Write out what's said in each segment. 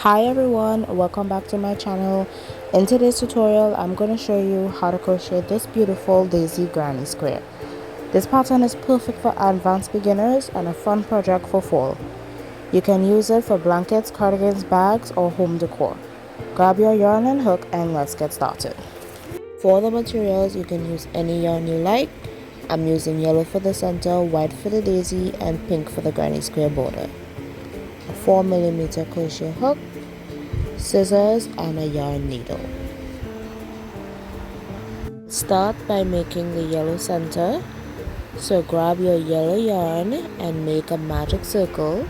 Hi everyone, welcome back to my channel. In today's tutorial I'm going to show you how to crochet this beautiful daisy granny square. This pattern is perfect for advanced beginners and a fun project for fall. You can use it for blankets, cardigans, bags or home decor. Grab your yarn and hook and let's get started. For the materials you can use any yarn you like. I'm using yellow for the center, white for the daisy and pink for the granny square border. A 4mm crochet hook, scissors and a yarn needle. Start by making the yellow center. So grab your yellow yarn and make a magic circle.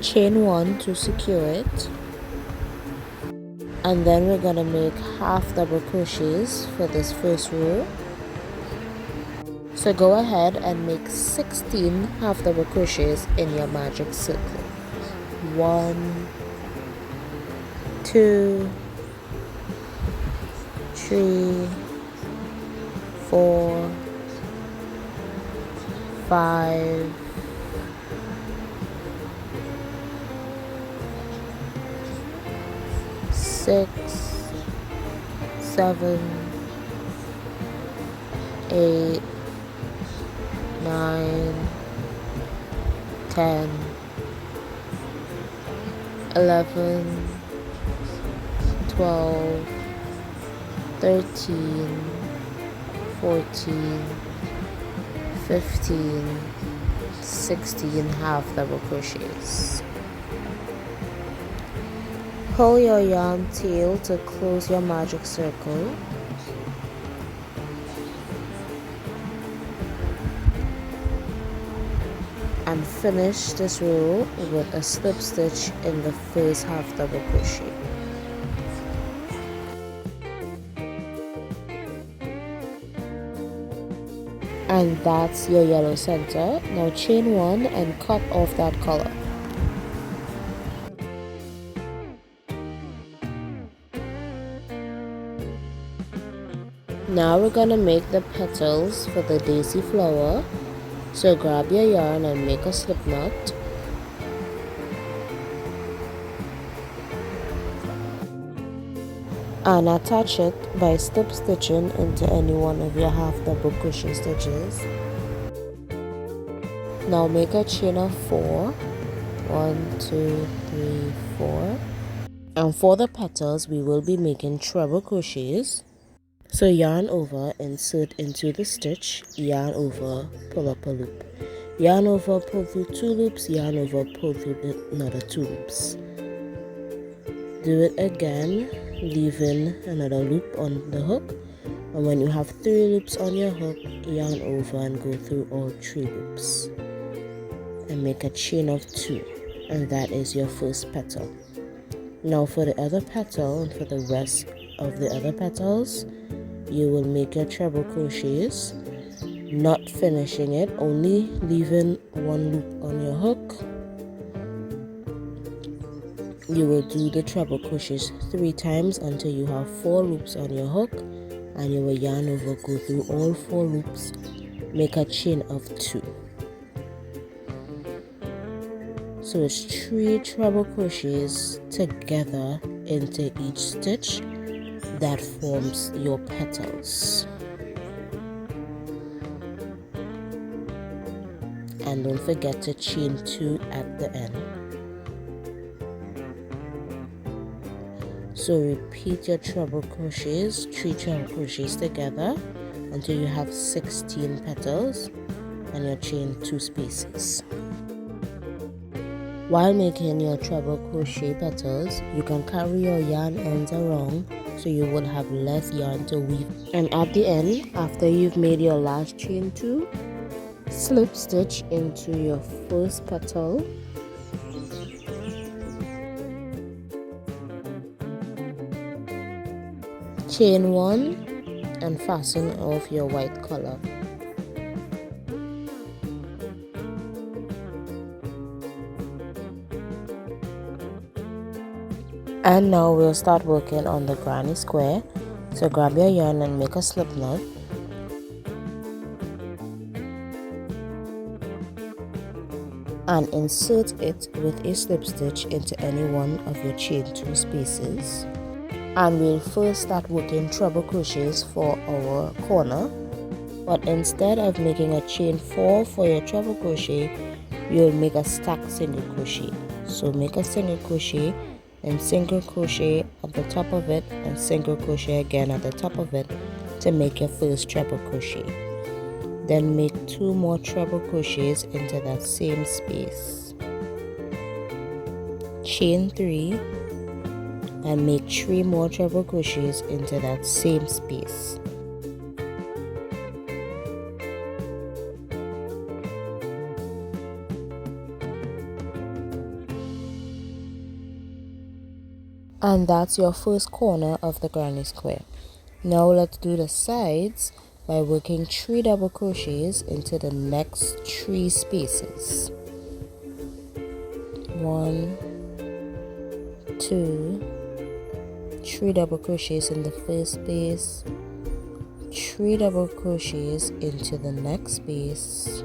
Chain 1 to secure it. And then we're going to make half double crochets for this first row. So go ahead and make 16 half double crochets in your magic circle. 1, 2, 3, 4, 5, 6, 7, 8, 9, 10, 11, 12, 13, 14, 15, 16 half double crochets. Pull your yarn tail to close your magic circle. And finish this row with a slip stitch in the first half double crochet. And that's your yellow center. Now chain 1 and cut off that color. Now we're gonna make the petals for the daisy flower. So grab your yarn and make a slip knot. And attach it by slip stitching into any one of your half double crochet stitches. Now make a chain of 4. 1, 2, 3, 4. And for the petals we will be making treble crochets. So yarn over, insert into the stitch, yarn over, pull up a loop. Yarn over, pull through 2 loops, yarn over, pull through another 2 loops. Do it again, leaving another loop on the hook. And when you have 3 loops on your hook, yarn over and go through all 3 loops. And make a chain of 2. And that is your first petal. Now for the other petal and for the rest of the other petals, you will make your treble crochets, not finishing it, only leaving 1 loop on your hook. You will do the treble crochets 3 times until you have 4 loops on your hook, and you will yarn over, go through all 4 loops, make a chain of 2. So it's 3 treble crochets together into each stitch. That forms your petals. And don't forget to chain 2 at the end. So repeat your treble crochets, 3 treble crochets together until you have 16 petals, and you chain 2 spaces. While making your treble crochet petals, you can carry your yarn ends around so you will have less yarn to weave. And at the end, after you've made your last chain 2, slip stitch into your first petal. Chain 1 and fasten off your white color. And now we'll start working on the granny square. So grab your yarn and make a slip knot. and insert it with a slip stitch into any one of your chain 2 spaces. And we'll first start working treble crochets for our corner, but instead of making a chain 4 for your treble crochet, you'll make a stacked single crochet. So make a single crochet and single crochet at the top of it and single crochet again at the top of it to make your first treble crochet. Then make 2 more treble crochets into that same space. Chain 3 and make 3 more treble crochets into that same space. And that's your first corner of the granny square. Now let's do the sides by working 3 double crochets into the next 3 spaces. 1, 2, 3 double crochets in the first space, 3 double crochets into the next space,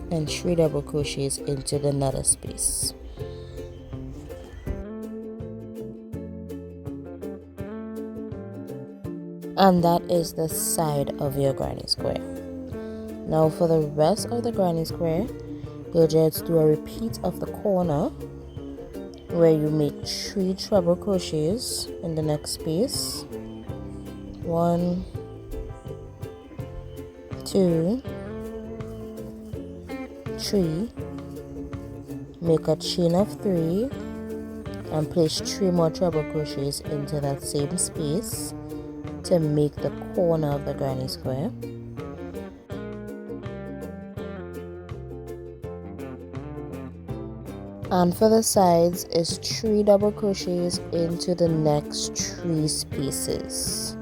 and 3 double crochets into the another space. And that is the side of your granny square. Now for the rest of the granny square, you'll just do a repeat of the corner where you make 3 treble crochets in the next space. 1, 2, 3. Make a chain of 3 and place 3 more treble crochets into that same space to make the corner of the granny square. And for the sides is 3 double crochets into the next 3 spaces.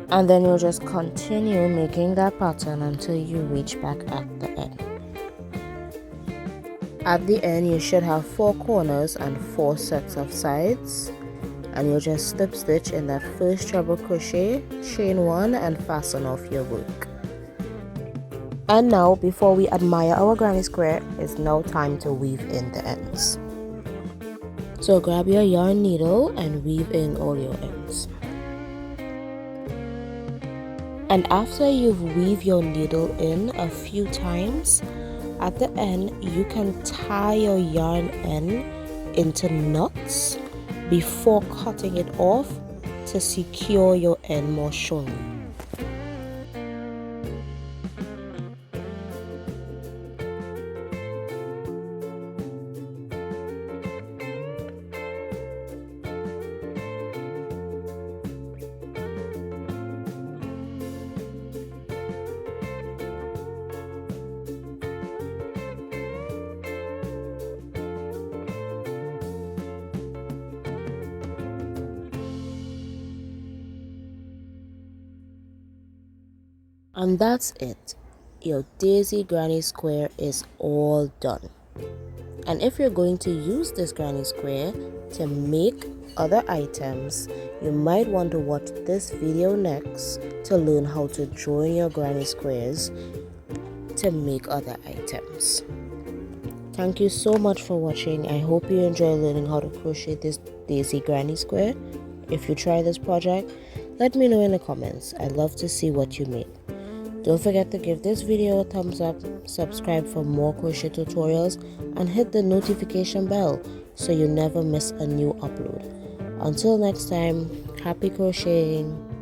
And then you'll just continue making that pattern until you reach back at the end. At the end, you should have 4 corners and 4 sets of sides. And you'll just slip stitch in that first treble crochet, chain 1 and fasten off your work. And now, before we admire our granny square, it's now time to weave in the ends. So grab your yarn needle and weave in all your ends. And after you've weaved your needle in a few times, at the end you can tie your yarn end into knots before cutting it off to secure your end more surely. And that's it. Your daisy granny square is all done. And if you're going to use this granny square to make other items, you might want to watch this video next to learn how to join your granny squares to make other items. Thank you so much for watching. I hope you enjoy learning how to crochet this daisy granny square. If you try this project, let me know in the comments. I'd love to see what you made. Don't forget to give this video a thumbs up, subscribe for more crochet tutorials, and hit the notification bell so you never miss a new upload. Until next time, happy crocheting!